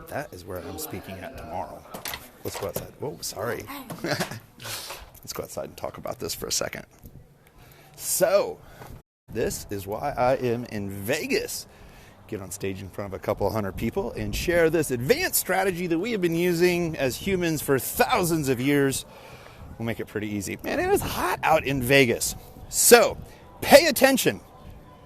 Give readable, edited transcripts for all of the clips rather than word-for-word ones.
That is where I'm speaking at tomorrow. Let's go outside. Whoa, sorry. Let's go outside and talk about this for a second. So, this is why I am in Vegas. Get on stage in front of a couple hundred people and share this advanced strategy that we have been using as humans for thousands of years. We'll make it pretty easy. Man, it is hot out in Vegas. So, pay attention.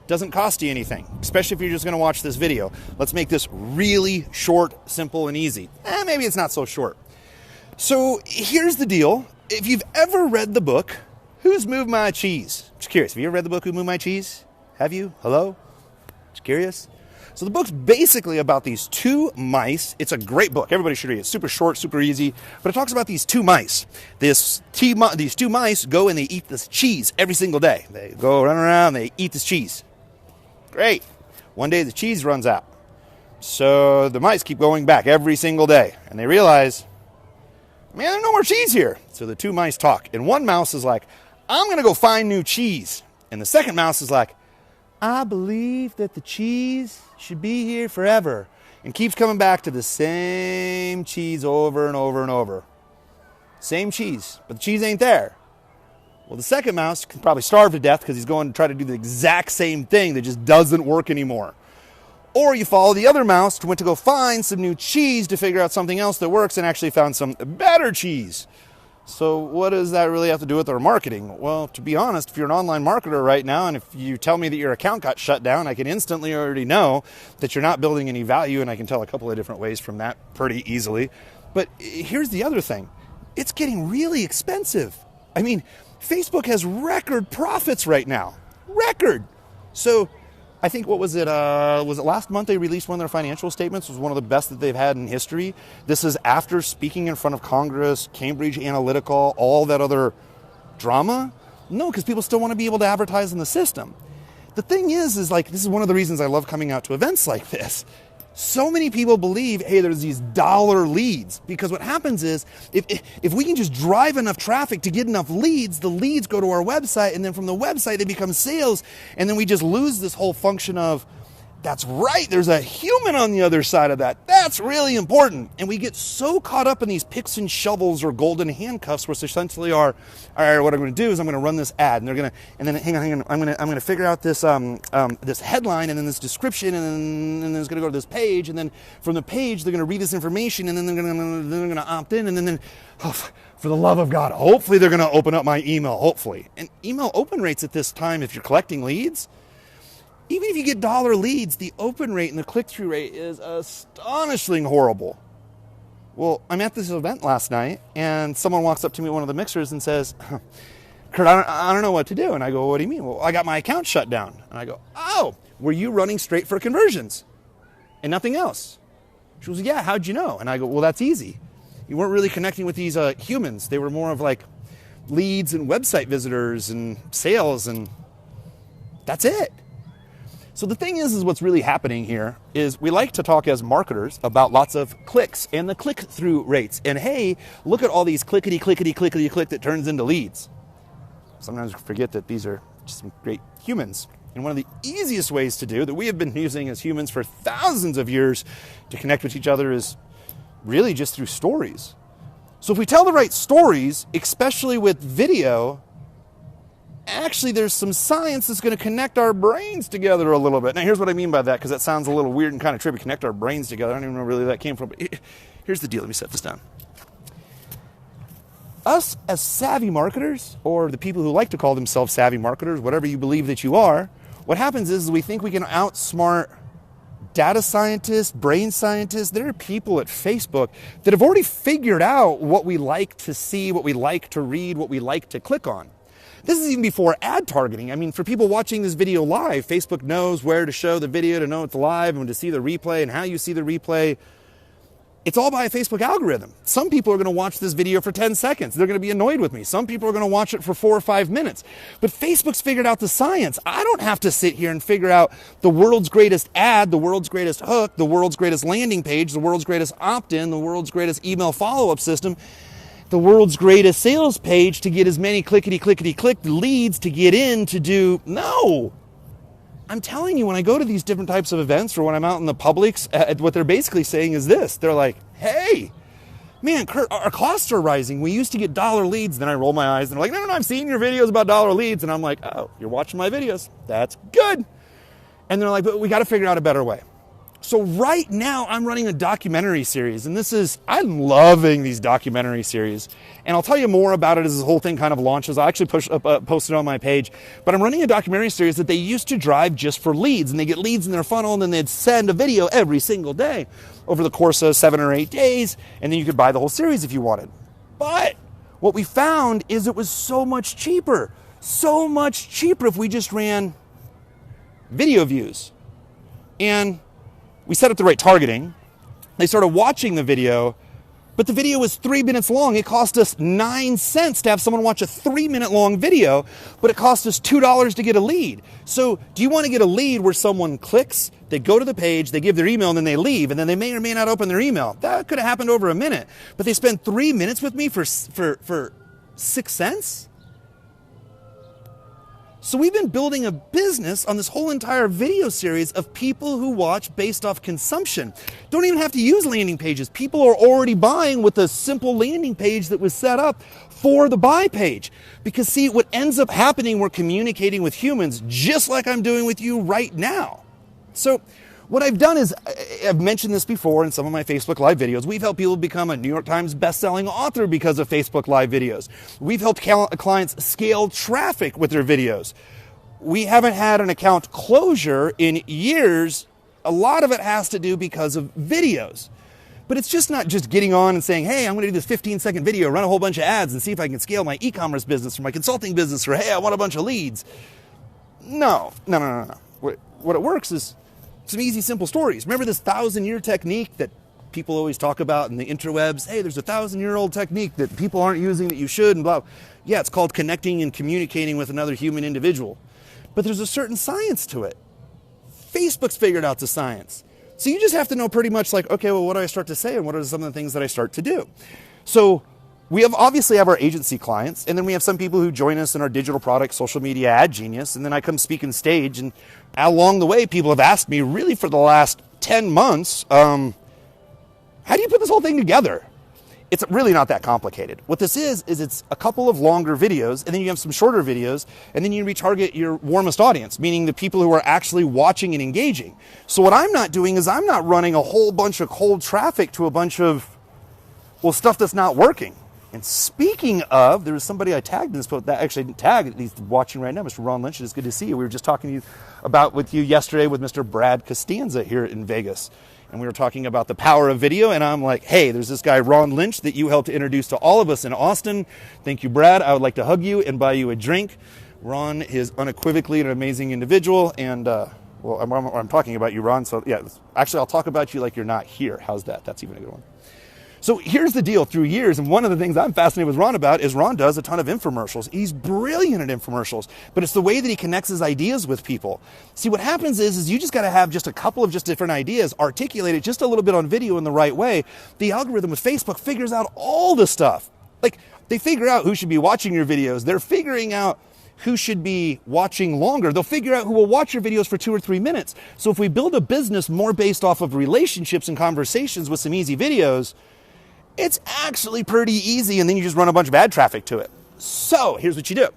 Doesn't cost you anything, especially if you're just going to watch this video. Let's make this really short, simple, and easy. Maybe it's not so short. So here's the deal. If you've ever read the book, Who's MovedMy Cheese? Just curious. Have you ever read the book, Who's MovedMy Cheese? Have you? Hello? Just curious. So the book's basically about these two mice. It's a great book. Everybody should read it. It's super short, super easy. But it talks about these two mice. These two mice go and they eat this cheese every single day. They go run around, they eat this cheese. Great. One day the cheese runs out. So the mice keep going back every single day. And they realize, man, there's no more cheese here. So the two mice talk. And one mouse is like, I'm going to go find new cheese. And the second mouse is like, I believe that the cheese should be here forever. And keeps coming back to the same cheese over and over and over. Same cheese, but the cheese ain't there. Well, the second mouse can probably starve to death because he's going to try to do the exact same thing that just doesn't work anymore. Or you follow the other mouse who went to go find some new cheese to figure out something else that works and actually found some better cheese. So what does that really have to do with our marketing? Well, to be honest, if you're an online marketer right now and if you tell me that your account got shut down, I can instantly already know that you're not building any value, and I can tell a couple of different ways from that pretty easily. But here's the other thing. It's getting really expensive. I mean, Facebook has record profits right now. Record. So I think, what was it last month they released one of their financial statements? It was one of the best that they've had in history. This is after speaking in front of Congress, Cambridge Analytica, all that other drama. No, because people still want to be able to advertise in the system. The thing is like, this is one of the reasons I love coming out to events like this. So many people believe, hey, there's these dollar leads. Because what happens is, if we can just drive enough traffic to get enough leads, the leads go to our website, and then from the website they become sales, and then we just lose this whole function of, that's right, there's a human on the other side of that. That's really important. And we get so caught up in these picks and shovels or golden handcuffs, which essentially are, all right, what I'm going to do is I'm going to run this ad, and they're going to, and then hang on, I'm going to figure out this this headline, and then this description, and then it's going to go to this page, and then from the page they're going to read this information, and then they're going to opt in, and then oh, for the love of God, hopefully they're going to open up my email, hopefully. And email open rates at this time, if you're collecting leads, even if you get dollar leads, the open rate and the click-through rate is astonishingly horrible. Well, I'm at this event last night, and someone walks up to me at one of the mixers and says, Curt, I don't know what to do. And I go, what do you mean? Well, I got my account shut down. And I go, oh, were you running straight for conversions and nothing else? She goes, yeah, how'd you know? And I go, well, that's easy. You weren't really connecting with these humans. They were more of like leads and website visitors and sales, and that's it. So the thing is what's really happening here is we like to talk as marketers about lots of clicks and the click-through rates. And hey, look at all these click that turns into leads. Sometimes we forget that these are just some great humans. And one of the easiest ways to do that we have been using as humans for thousands of years to connect with each other is really just through stories. So if we tell the right stories, especially with video, actually there's some science that's going to connect our brains together a little bit. Now here's what I mean by that, because that sounds a little weird and kind of trippy. Connect our brains together. I don't even know really where that came from. But here's the deal. Let me set this down. Us as savvy marketers, or the people who like to call themselves savvy marketers, whatever you believe that you are, what happens is we think we can outsmart data scientists, brain scientists. There are people at Facebook that have already figured out what we like to see, what we like to read, what we like to click on. This is even before ad targeting. I mean, for people watching this video live, Facebook knows where to show the video to know it's live and to see the replay and how you see the replay. It's all by a Facebook algorithm. Some people are going to watch this video for 10 seconds. They're going to be annoyed with me. Some people are going to watch it for 4 or 5 minutes. But Facebook's figured out the science. I don't have to sit here and figure out the world's greatest ad, the world's greatest hook, the world's greatest landing page, the world's greatest opt-in, the world's greatest email follow-up system, the world's greatest sales page to get as many click leads to get in to do. No. I'm telling you, when I go to these different types of events or when I'm out in the Publix, what they're basically saying is this. They're like, hey, man, Curt, our costs are rising. We used to get dollar leads. Then I roll my eyes and they're like, no, I've seen your videos about dollar leads. And I'm like, oh, you're watching my videos. That's good. And they're like, but we got to figure out a better way. So right now I'm running a documentary series, and I'm loving these documentary series. And I'll tell you more about it as this whole thing kind of launches. I actually posted it on my page, but I'm running a documentary series that they used to drive just for leads, and they get leads in their funnel, and then they'd send a video every single day over the course of 7 or 8 days, and then you could buy the whole series if you wanted. But what we found is it was so much cheaper if we just ran video views. And we set up the right targeting. They started watching the video, but the video was 3 minutes long. It cost us 9 cents to have someone watch a 3-minute long video, but it cost us $2 to get a lead. So do you want to get a lead where someone clicks, they go to the page, they give their email, and then they leave, and then they may or may not open their email? That could have happened over a minute, but they spend 3 minutes with me for 6 cents? So we've been building a business on this whole entire video series of people who watch based off consumption. Don't even have to use landing pages. People are already buying with a simple landing page that was set up for the buy page. Because see, what ends up happening, we're communicating with humans just like I'm doing with you right now. So what I've done is, I've mentioned this before in some of my Facebook Live videos, we've helped people become a New York Times bestselling author because of Facebook Live videos. We've helped clients scale traffic with their videos. We haven't had an account closure in years. A lot of it has to do because of videos. But it's just not just getting on and saying, hey, I'm going to do this 15-second video, run a whole bunch of ads and see if I can scale my e-commerce business or my consulting business, or hey, I want a bunch of leads. No. What it works is some easy, simple stories. Remember this 1,000-year technique that people always talk about in the interwebs? Hey, there's a 1,000-year-old technique that people aren't using that you should, and blah. Yeah, it's called connecting and communicating with another human individual. But there's a certain science to it. Facebook's figured out the science. So you just have to know pretty much like, okay, well, what do I start to say and what are some of the things that I start to do? So we obviously have our agency clients, and then we have some people who join us in our digital product, social media ad genius, and then I come speak on stage, and along the way, people have asked me really for the last 10 months, how do you put this whole thing together? It's really not that complicated. What this is it's a couple of longer videos, and then you have some shorter videos, and then you retarget your warmest audience, meaning the people who are actually watching and engaging. So what I'm not doing is I'm not running a whole bunch of cold traffic to a bunch of, stuff that's not working. And speaking of, there was somebody I tagged in this post that actually didn't tag, he's watching right now, Mr. Ron Lynch. It's good to see you. We were just talking to you with you yesterday with Mr. Brad Costanza here in Vegas. And we were talking about the power of video, and I'm like, hey, there's this guy, Ron Lynch, that you helped introduce to all of us in Austin. Thank you, Brad. I would like to hug you and buy you a drink. Ron is unequivocally an amazing individual, and, I'm talking about you, Ron, so yeah, actually, I'll talk about you like you're not here. How's that? That's even a good one. So here's the deal. Through years, and one of the things I'm fascinated with Ron about is Ron does a ton of infomercials. He's brilliant at infomercials, but it's the way that he connects his ideas with people. See, what happens is you just got to have just a couple of just different ideas, articulate it just a little bit on video in the right way. The algorithm with Facebook figures out all the stuff. Like, they figure out who should be watching your videos. They're figuring out who should be watching longer. They'll figure out who will watch your videos for 2 or 3 minutes. So if we build a business more based off of relationships and conversations with some easy videos, it's actually pretty easy, and then you just run a bunch of ad traffic to it. So here's what you do.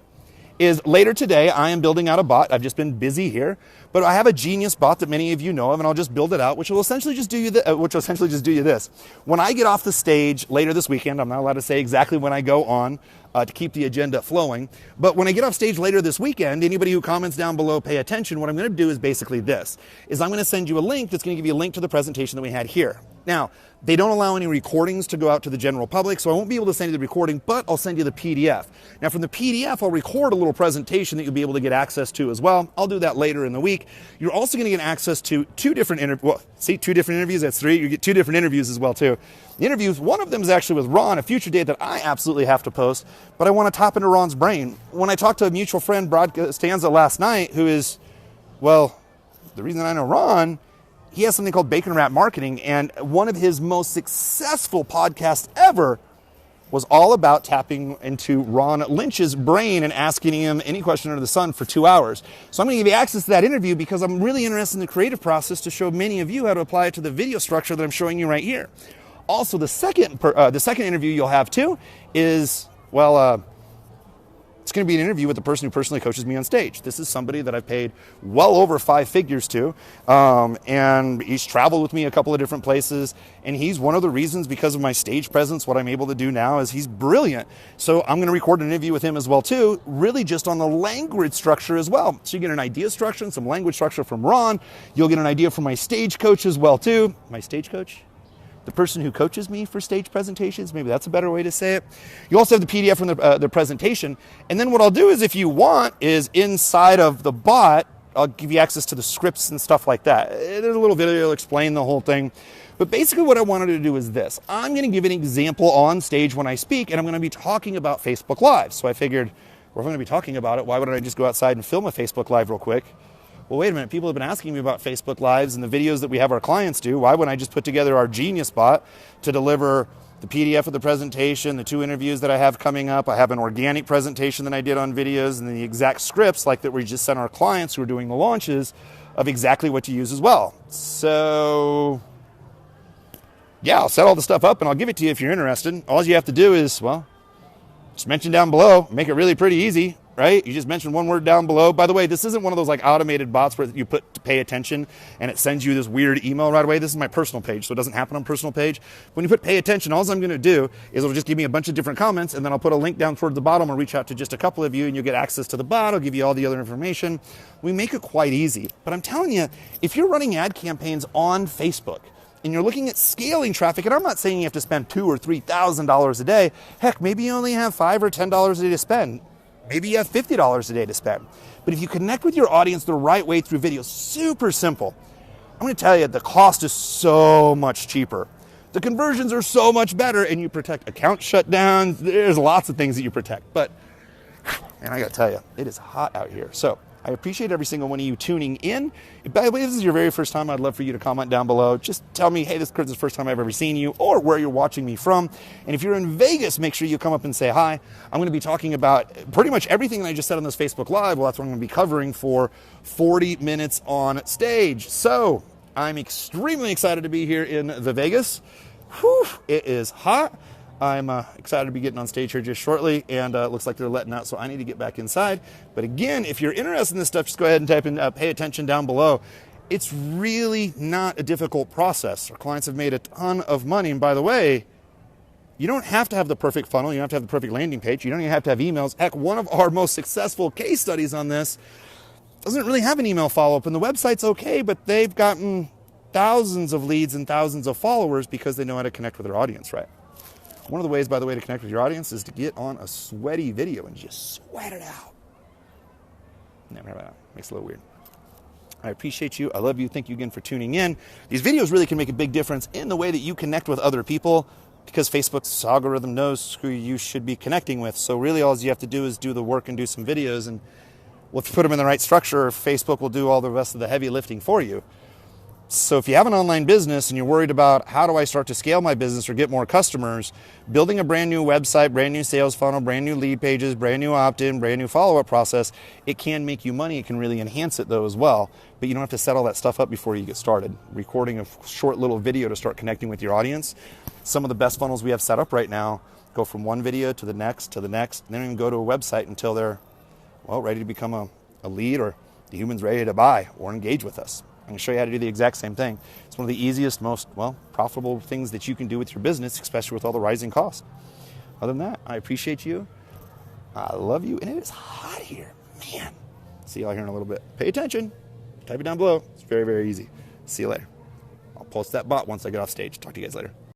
Is later today, I am building out a bot. I've just been busy here, but I have a genius bot that many of you know of, and I'll just build it out, which will essentially just do you this. When I get off the stage later this weekend, I'm not allowed to say exactly when I go on to keep the agenda flowing, but when I get off stage later this weekend, anybody who comments down below, pay attention. What I'm going to do is basically this, is I'm going to send you a link that's going to give you a link to the presentation that we had here. Now, they don't allow any recordings to go out to the general public, so I won't be able to send you the recording, but I'll send you the PDF. Now, from the PDF, I'll record a little presentation that you'll be able to get access to as well. I'll do that later in the week. You're also going to get access to 2 different interviews. 2 different interviews, that's 3. You get 2 different interviews as well, too. The interviews, one of them is actually with Ron, a future date that I absolutely have to post, but I want to tap into Ron's brain. When I talked to a mutual friend, Brad Costanza, last night, who is, the reason I know Ron, he has something called Bacon Wrap Marketing, and one of his most successful podcasts ever was all about tapping into Ron Lynch's brain and asking him any question under the sun for 2 hours. So I'm going to give you access to that interview because I'm really interested in the creative process to show many of you how to apply it to the video structure that I'm showing you right here. Also, the second interview you'll have too is, well, it's going to be an interview with the person who personally coaches me on stage. This is somebody that I've paid well over 5 figures to, and he's traveled with me a couple of different places, and he's one of the reasons, because of my stage presence, what I'm able to do now is he's brilliant. So I'm going to record an interview with him as well too, really just on the language structure as well. So you get an idea structure and some language structure from Ron. You'll get an idea from my stage coach as well too. My stage coach? The person who coaches me for stage presentations, maybe that's a better way to say it. You also have the PDF from the presentation. And then what I'll do is, if you want, is inside of the bot, I'll give you access to the scripts and stuff like that. There's a little video that'll explain the whole thing. But basically what I wanted to do is this. I'm going to give an example on stage when I speak, and I'm going to be talking about Facebook Live. So I figured, well, if I'm going to be talking about it, why wouldn't I just go outside and film a Facebook Live real quick? Well, wait a minute, people have been asking me about Facebook Lives and the videos that we have our clients do. Why wouldn't I just put together our Genius bot to deliver the PDF of the presentation, the 2 interviews that I have coming up? I have an organic presentation that I did on videos, and the exact scripts like that we just sent our clients who are doing the launches of exactly what to use as well. So yeah, I'll set all the stuff up and I'll give it to you if you're interested. All you have to do is, well, just mention down below, make it really pretty easy. Right? You just mention one word down below. By the way, this isn't one of those like automated bots where you put to pay attention and it sends you this weird email right away. This is my personal page, so it doesn't happen on personal page. When you put pay attention, all I'm going to do is it'll just give me a bunch of different comments, and then I'll put a link down towards the bottom. I'll reach out to just a couple of you and you'll get access to the bot. I'll give you all the other information. We make it quite easy. But I'm telling you, if you're running ad campaigns on Facebook and you're looking at scaling traffic, and I'm not saying you have to spend $2,000 or $3,000 a day. Heck, maybe you only have $5 or $10 a day to spend. Maybe you have $50 a day to spend. But if you connect with your audience the right way through video, super simple. I'm going to tell you, the cost is so much cheaper. The conversions are so much better, and you protect account shutdowns. There's lots of things that you protect. But, and I got to tell you, it is hot out here. So I appreciate every single one of you tuning in. If, by the way, this is your very first time, I'd love for you to comment down below. Just tell me, hey, this is Curt, this is the first time I've ever seen you, or where you're watching me from. And if you're in Vegas, make sure you come up and say hi. I'm going to be talking about pretty much everything that I just said on this Facebook Live. Well, that's what I'm going to be covering for 40 minutes on stage. So I'm extremely excited to be here in the Vegas. Whew, it is hot. I'm excited to be getting on stage here just shortly, and it looks like they're letting out, so I need to get back inside. But again, if you're interested in this stuff, just go ahead and type in pay attention down below. It's really not a difficult process. Our clients have made a ton of money, and by the way, you don't have to have the perfect funnel. You don't have to have the perfect landing page. You don't even have to have emails. Heck, one of our most successful case studies on this doesn't really have an email follow-up, and the website's okay, but they've gotten thousands of leads and thousands of followers because they know how to connect with their audience, right? One of the ways, by the way, to connect with your audience is to get on a sweaty video and just sweat it out. Never mind. Makes it a little weird. I appreciate you. I love you. Thank you again for tuning in. These videos really can make a big difference in the way that you connect with other people, because Facebook's algorithm knows who you should be connecting with. So really all you have to do is do the work and do some videos. And well, if you put them in the right structure, Facebook will do all the rest of the heavy lifting for you. So if you have an online business and you're worried about how do I start to scale my business or get more customers, building a brand new website, brand new sales funnel, brand new lead pages, brand new opt-in, brand new follow-up process, it can make you money. It can really enhance it though as well. But you don't have to set all that stuff up before you get started. Recording a short little video to start connecting with your audience. Some of the best funnels we have set up right now go from one video to the next, and they don't even go to a website until they're, well, ready to become a lead, or the human's ready to buy or engage with us. I'm going to show you how to do the exact same thing. It's one of the easiest, most, well, profitable things that you can do with your business, especially with all the rising costs. Other than that, I appreciate you. I love you. And it is hot here. Man. See y'all here in a little bit. Pay attention. Type it down below. It's very, very easy. See you later. I'll post that bot once I get off stage. Talk to you guys later.